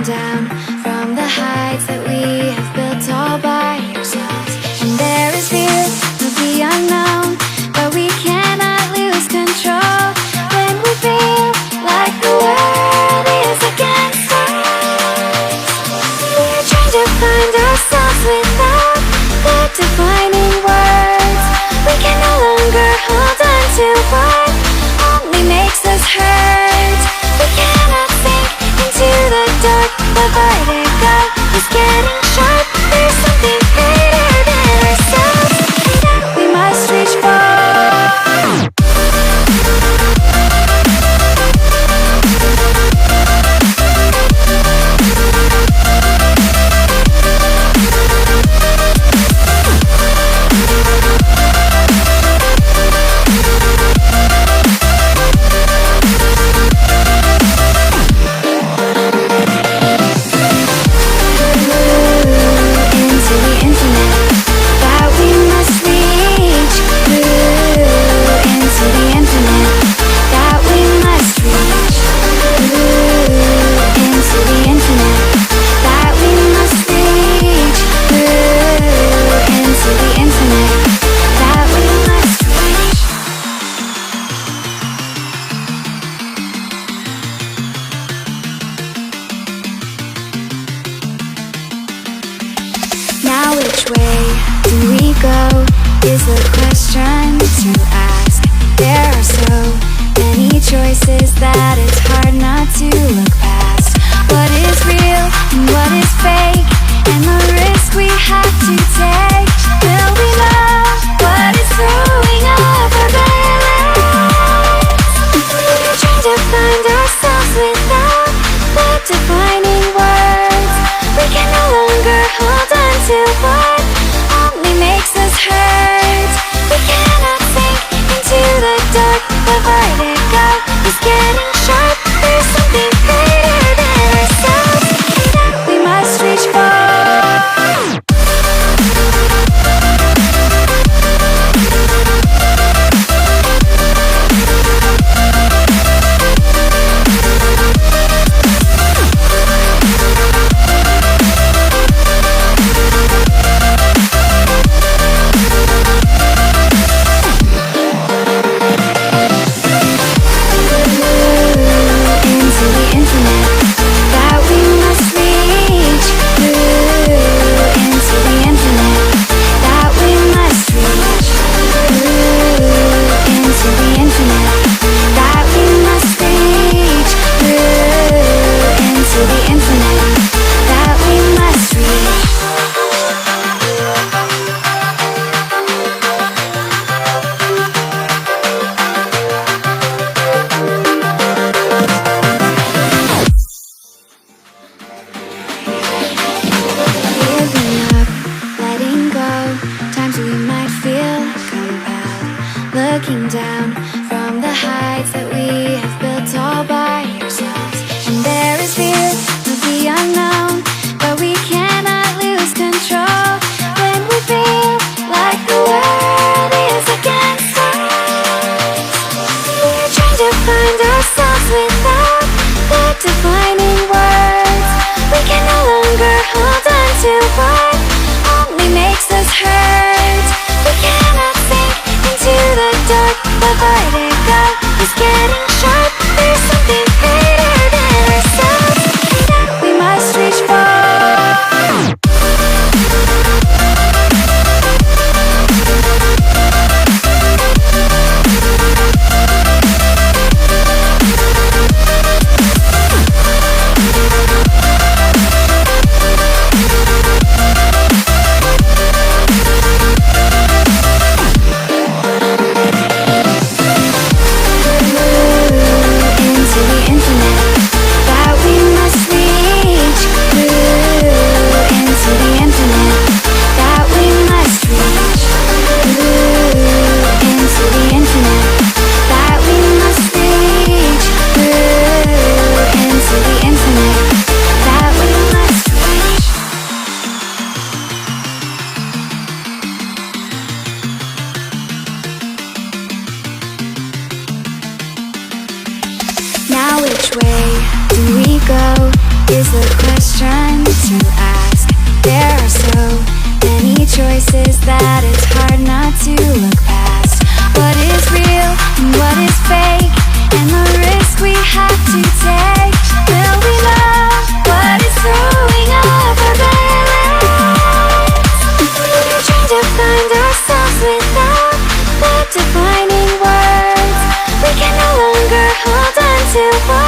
down from the heights that we have built all by ourselves. And there is fear of the unknown, but we cannot lose control when we feel like the world is against us. We're trying to find ourselves without the defining words. We can no longer hold on to what only makes us hurt. We cannot sink into the dark. The vertigo is getting sharp. There's something greater than ourselves that we must reach for. Now which way do we go is the question to ask. There are so many choices that it's hard not to look past. What is real and what is fake, and the risk we have to take. Will we know what is throwing off our balance? We're trying to find ourselves without the defining words. We can no longer hold on to what only makes us hurt. We cannot sink into the dark. The vertigo is getting sharp. There's something greater than ourselves that we must reach for. Looking down from the heights that we have built all by ourselves. And there is fear of the unknown, but we cannot lose control when we feel like the world is against us. We're trying to find ourselves without the defining words. We can no longer hold on to what only makes us hurt. We cannot sink into the dark. The vertigo is getting sharp. There's something greater than ourselves that we must reach for. Now which way do we go is the question. to